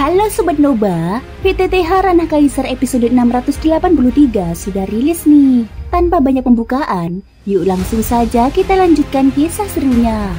Halo Sobat Noba, PTTH Ranah Kaisar episode 683 sudah rilis nih. Tanpa banyak pembukaan, yuk langsung saja kita lanjutkan kisah serunya.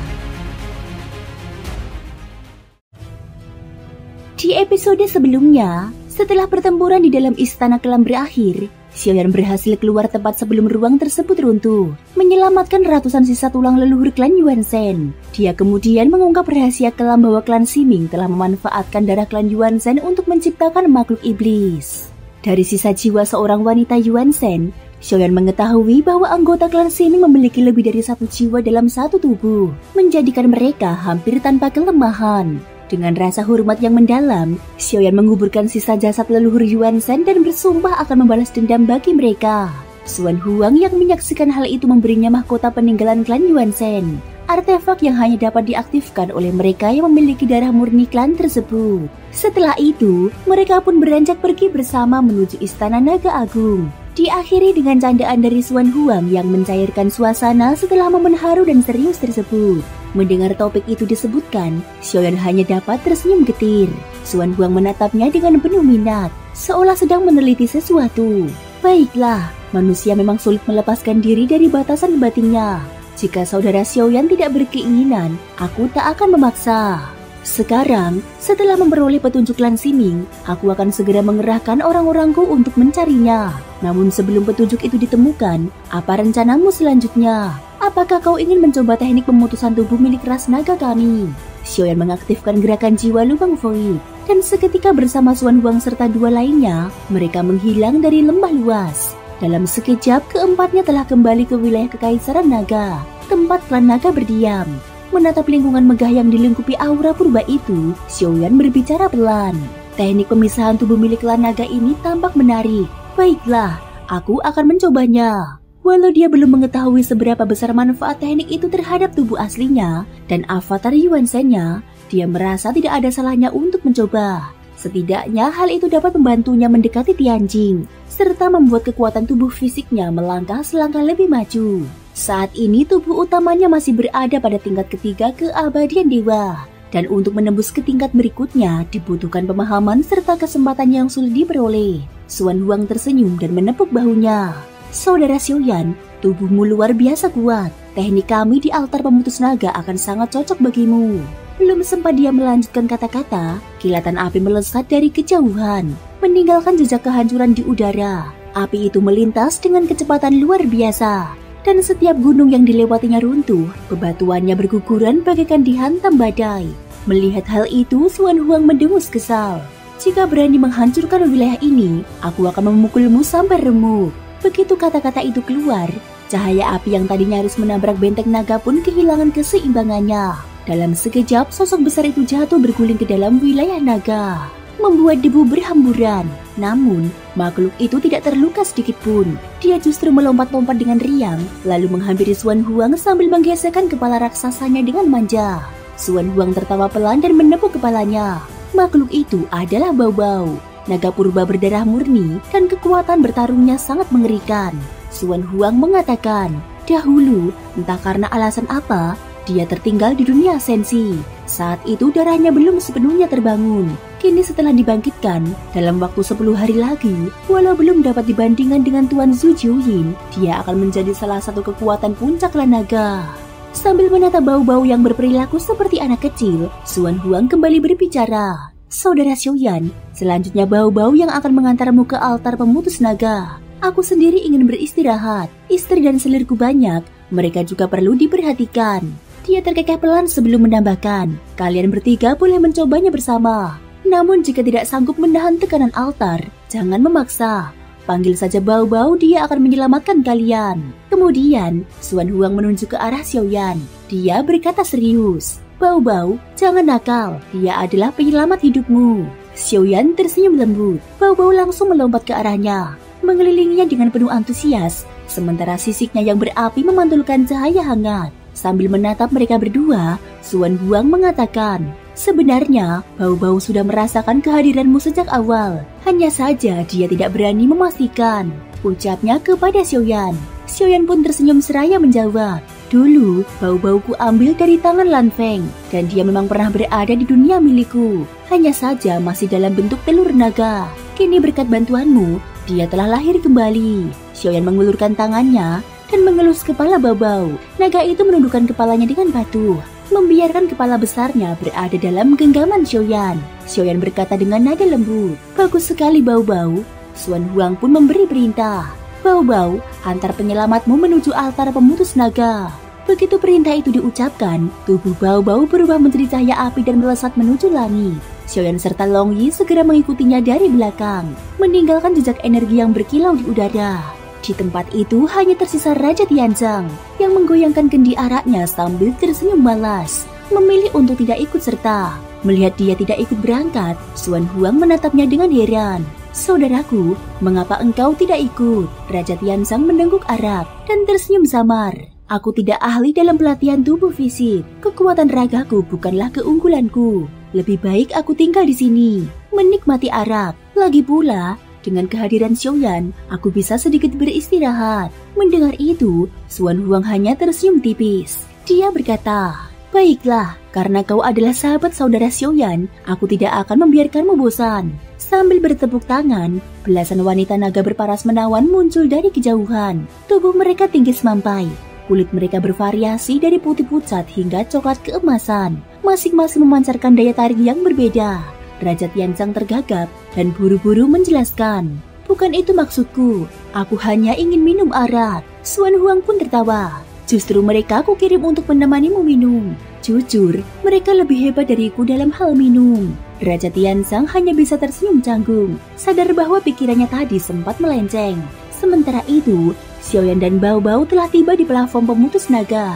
Di episode sebelumnya, setelah pertempuran di dalam Istana Kelam berakhir, Xiaoyan berhasil keluar tepat sebelum ruang tersebut runtuh, menyelamatkan ratusan sisa tulang leluhur klan Yuan Shen. Dia kemudian mengungkap rahasia kelam bahwa klan Ximing telah memanfaatkan darah klan Yuan Shen untuk menciptakan makhluk iblis. Dari sisa jiwa seorang wanita Yuan Shen, Xiaoyan mengetahui bahwa anggota klan Ximing memiliki lebih dari satu jiwa dalam satu tubuh, menjadikan mereka hampir tanpa kelemahan. Dengan rasa hormat yang mendalam, Xiaoyan menguburkan sisa jasad leluhur Yuan Shen dan bersumpah akan membalas dendam bagi mereka. Xuan Huang yang menyaksikan hal itu memberinya mahkota peninggalan klan Yuan Shen, artefak yang hanya dapat diaktifkan oleh mereka yang memiliki darah murni klan tersebut. Setelah itu, mereka pun beranjak pergi bersama menuju Istana Naga Agung. Diakhiri dengan candaan dari Xuan Huang yang mencairkan suasana setelah momen haru dan serius tersebut. Mendengar topik itu disebutkan, Xiaoyan hanya dapat tersenyum getir. Xuan Huang menatapnya dengan penuh minat, seolah sedang meneliti sesuatu. Baiklah, manusia memang sulit melepaskan diri dari batasan batinnya. Jika saudara Xiaoyan tidak berkeinginan, aku tak akan memaksa. Sekarang, setelah memperoleh petunjuk klan Ximing, aku akan segera mengerahkan orang-orangku untuk mencarinya. Namun sebelum petunjuk itu ditemukan, apa rencanamu selanjutnya? Apakah kau ingin mencoba teknik pemutusan tubuh milik ras naga kami? Xiaoyan mengaktifkan gerakan jiwa lubang void, dan seketika bersama Xuan Huang serta dua lainnya, mereka menghilang dari lembah luas. Dalam sekejap, keempatnya telah kembali ke wilayah Kekaisaran Naga, tempat klan naga berdiam. Menatap lingkungan megah yang dilingkupi aura purba itu, Xiaoyan berbicara pelan. Teknik pemisahan tubuh milik klan naga ini tampak menarik. Baiklah, aku akan mencobanya. Walau dia belum mengetahui seberapa besar manfaat teknik itu terhadap tubuh aslinya dan avatar Yuan Shen-nya, dia merasa tidak ada salahnya untuk mencoba. Setidaknya hal itu dapat membantunya mendekati Tianjing, serta membuat kekuatan tubuh fisiknya melangkah selangkah lebih maju. Saat ini tubuh utamanya masih berada pada tingkat ketiga keabadian dewa, dan untuk menembus ke tingkat berikutnya dibutuhkan pemahaman serta kesempatan yang sulit diperoleh. Xuan Huang tersenyum dan menepuk bahunya. Saudara Xiaoyan, tubuhmu luar biasa kuat. Teknik kami di altar pemutus naga akan sangat cocok bagimu. Belum sempat dia melanjutkan kata-kata, kilatan api melesat dari kejauhan, meninggalkan jejak kehancuran di udara. Api itu melintas dengan kecepatan luar biasa, dan setiap gunung yang dilewatinya runtuh, bebatuannya berguguran bagaikan dihantam badai. Melihat hal itu, Xuan Huang mendengus kesal. Jika berani menghancurkan wilayah ini, aku akan memukulmu sampai remuk. Begitu kata-kata itu keluar, cahaya api yang tadi nyaris menabrak benteng naga pun kehilangan keseimbangannya. Dalam sekejap, sosok besar itu jatuh berguling ke dalam wilayah naga, membuat debu berhamburan. Namun, makhluk itu tidak terluka sedikit pun. Dia justru melompat-lompat dengan riang, lalu menghampiri Xuan Huang sambil menggesekkan kepala raksasanya dengan manja. Xuan Huang tertawa pelan dan menepuk kepalanya. Makhluk itu adalah Baobao, naga purba berdarah murni, dan kekuatan bertarungnya sangat mengerikan. Xuan Huang mengatakan, dahulu, entah karena alasan apa, dia tertinggal di dunia sensi. Saat itu darahnya belum sepenuhnya terbangun. Kini setelah dibangkitkan, dalam waktu 10 hari lagi, walau belum dapat dibandingkan dengan Tuan Zhu Jiuyin, dia akan menjadi salah satu kekuatan puncak klan naga. Sambil menatap Baobao yang berperilaku seperti anak kecil, Xuan Huang kembali berbicara. Saudara Xiaoyan, selanjutnya Baobao yang akan mengantarmu ke altar pemutus naga. Aku sendiri ingin beristirahat. Istri dan selirku banyak, mereka juga perlu diperhatikan. Dia terkekeh pelan sebelum menambahkan, kalian bertiga boleh mencobanya bersama. Namun jika tidak sanggup menahan tekanan altar, jangan memaksa. Panggil saja Baobao, dia akan menyelamatkan kalian. Kemudian, Xuan Huang menunjuk ke arah Xiaoyan. Dia berkata serius, Baobao, jangan nakal, dia adalah penyelamat hidupmu. Xiaoyan tersenyum lembut. Baobao langsung melompat ke arahnya, mengelilinginya dengan penuh antusias, sementara sisiknya yang berapi memantulkan cahaya hangat. Sambil menatap mereka berdua, Xuan Huang mengatakan, sebenarnya Baobao sudah merasakan kehadiranmu sejak awal. Hanya saja dia tidak berani memastikan, ucapnya kepada Xiaoyan. Xiaoyan pun tersenyum seraya menjawab, Dulu, Bau-Bau ku ambil dari tangan Lan Feng, dan dia memang pernah berada di dunia milikku. Hanya saja masih dalam bentuk telur naga. Kini berkat bantuanmu, dia telah lahir kembali. Xiaoyan mengulurkan tangannya dan mengelus kepala Bau-Bau. Naga itu menundukkan kepalanya dengan patuh, membiarkan kepala besarnya berada dalam genggaman Xiaoyan. Xiaoyan berkata dengan nada lembut, "Bagus sekali Bau-Bau." Xuan Huang pun memberi perintah, "Bau-Bau, antar penyelamatmu menuju altar pemutus naga." Begitu perintah itu diucapkan, tubuh Bau-Bau berubah menjadi cahaya api dan melesat menuju langit. Xiaoyan serta Long Yi segera mengikutinya dari belakang, meninggalkan jejak energi yang berkilau di udara. Di tempat itu hanya tersisa Raja Tianzang yang menggoyangkan kendi araknya sambil tersenyum malas, memilih untuk tidak ikut serta. Melihat dia tidak ikut berangkat, Xuan Huang menatapnya dengan heran. "Saudaraku, mengapa engkau tidak ikut?" Raja Tianzang mendengguk arak dan tersenyum samar. "Aku tidak ahli dalam pelatihan tubuh fisik. Kekuatan ragaku bukanlah keunggulanku. Lebih baik aku tinggal di sini, menikmati arak. Lagi pula, dengan kehadiran Xiaoyan, aku bisa sedikit beristirahat." Mendengar itu, Xuan Huang hanya tersenyum tipis. Dia berkata, "Baiklah, karena kau adalah sahabat saudara Xiaoyan, aku tidak akan membiarkanmu bosan." Sambil bertepuk tangan, belasan wanita naga berparas menawan muncul dari kejauhan. Tubuh mereka tinggi semampai. Kulit mereka bervariasi dari putih pucat hingga coklat keemasan. Masing-masing memancarkan daya tarik yang berbeda. Raja Tianzang tergagap dan buru-buru menjelaskan, "Bukan itu maksudku. Aku hanya ingin minum arak." Xuan Huang pun tertawa. "Justru mereka aku kirim untuk menemanimu minum. Jujur, mereka lebih hebat dariku dalam hal minum." Raja Tianzang hanya bisa tersenyum canggung, sadar bahwa pikirannya tadi sempat melenceng. Sementara itu, Xiaoyan dan Bau-Bau telah tiba di plafon pemutus naga.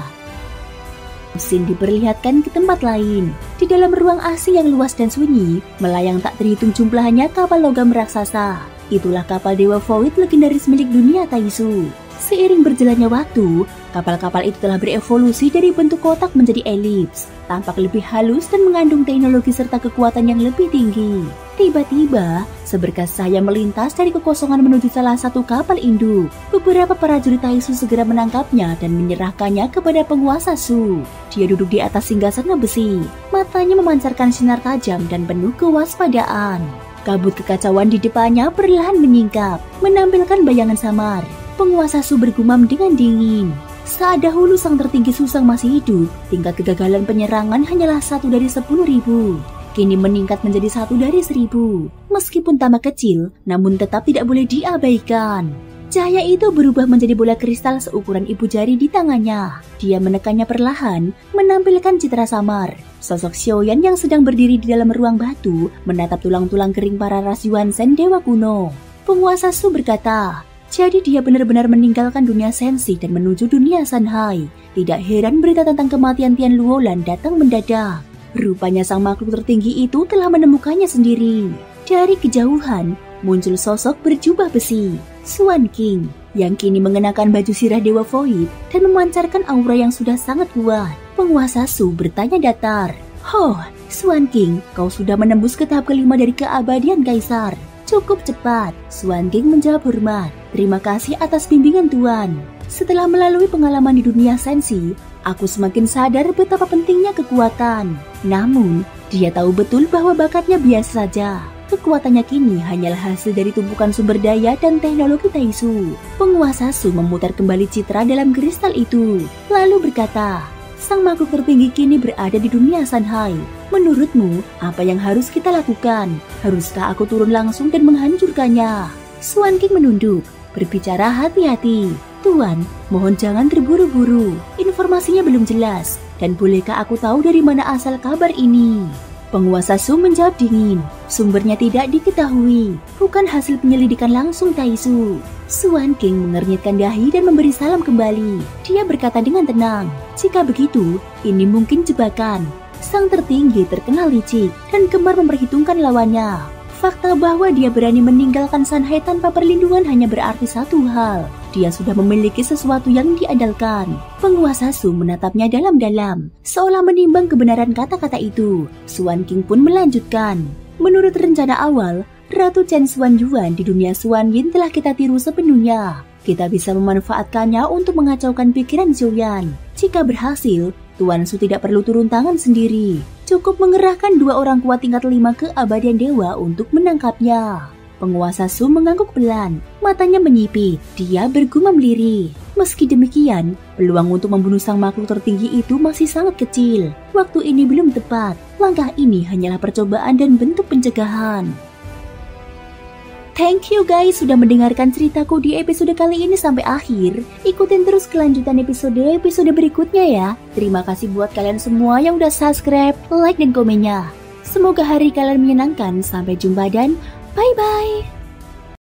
Mesin diperlihatkan ke tempat lain. Di dalam ruang AC yang luas dan sunyi, melayang tak terhitung jumlahnya kapal logam raksasa. Itulah kapal Dewa Void legendaris milik dunia Taisu. Seiring berjalannya waktu, kapal-kapal itu telah berevolusi dari bentuk kotak menjadi elips, tampak lebih halus dan mengandung teknologi serta kekuatan yang lebih tinggi. Tiba-tiba, seberkas cahaya melintas dari kekosongan menuju salah satu kapal induk. Beberapa prajurit Taisu segera menangkapnya dan menyerahkannya kepada penguasa Su. Dia duduk di atas singgasana besi, matanya memancarkan sinar tajam dan penuh kewaspadaan. Kabut kekacauan di depannya perlahan menyingkap, menampilkan bayangan samar. Penguasa Su bergumam dengan dingin. Saat dahulu sang tertinggi Susang masih hidup, tingkat kegagalan penyerangan hanyalah 1 dari 10.000. Kini meningkat menjadi 1 dari 1.000. Meskipun tambah kecil, namun tetap tidak boleh diabaikan. Cahaya itu berubah menjadi bola kristal seukuran ibu jari di tangannya. Dia menekannya perlahan, menampilkan citra samar. Sosok Xiaoyan yang sedang berdiri di dalam ruang batu, menatap tulang-tulang kering para ras Yuanzhen dewa kuno. Penguasa Su berkata, "Jadi dia benar-benar meninggalkan dunia Sensi dan menuju dunia Sanhai. Tidak heran berita tentang kematian Tian Luolan datang mendadak. Rupanya sang makhluk tertinggi itu telah menemukannya sendiri." Dari kejauhan, muncul sosok berjubah besi, Xuan King, yang kini mengenakan baju sirah Dewa Void dan memancarkan aura yang sudah sangat kuat. Penguasa Su bertanya datar, "Oh, Xuan King, kau sudah menembus ke tahap kelima dari keabadian Kaisar. Cukup cepat." Xuan King menjawab hormat, "Terima kasih atas bimbingan Tuan. Setelah melalui pengalaman di dunia Sensi, aku semakin sadar betapa pentingnya kekuatan. Namun, dia tahu betul bahwa bakatnya biasa saja. Kekuatannya kini hanyalah hasil dari tumpukan sumber daya dan teknologi Taisu." Penguasa Su memutar kembali citra dalam kristal itu, lalu berkata, "Sang makhluk tertinggi kini berada di dunia Sanhai. Menurutmu, apa yang harus kita lakukan? Haruskah aku turun langsung dan menghancurkannya?" Xuan King menunduk, berbicara hati-hati. "Tuan, mohon jangan terburu-buru. Informasinya belum jelas. Dan bolehkah aku tahu dari mana asal kabar ini?" Penguasa Su menjawab dingin, "Sumbernya tidak diketahui, bukan hasil penyelidikan langsung Taisu." Xuan King mengernyitkan dahi dan memberi salam kembali. Dia berkata dengan tenang, "Jika begitu, ini mungkin jebakan." Sang tertinggi terkenal licik dan gemar memperhitungkan lawannya. Fakta bahwa dia berani meninggalkan Sanhai tanpa perlindungan hanya berarti satu hal. Dia sudah memiliki sesuatu yang diandalkan. Penguasa Su menatapnya dalam-dalam, seolah menimbang kebenaran kata-kata itu. Xuan King pun melanjutkan, "Menurut rencana awal, Ratu Chen Xuanyuan di dunia Xuanyin telah kita tiru sepenuhnya. kita bisa memanfaatkannya untuk mengacaukan pikiran Xiaoyan. Jika berhasil, Tuan Su tidak perlu turun tangan sendiri. Cukup mengerahkan 2 orang kuat tingkat 5 keabadian dewa untuk menangkapnya. Penguasa Su mengangguk pelan, matanya menyipit. Dia bergumam lirih. Meski demikian, peluang untuk membunuh sang makhluk tertinggi itu masih sangat kecil. Waktu ini belum tepat. Langkah ini hanyalah percobaan dan bentuk pencegahan. Thank you guys sudah mendengarkan ceritaku di episode kali ini sampai akhir. Ikutin terus kelanjutan episode berikutnya ya. Terima kasih buat kalian semua yang udah subscribe, like, dan komennya. Semoga hari kalian menyenangkan. Sampai jumpa dan bye-bye.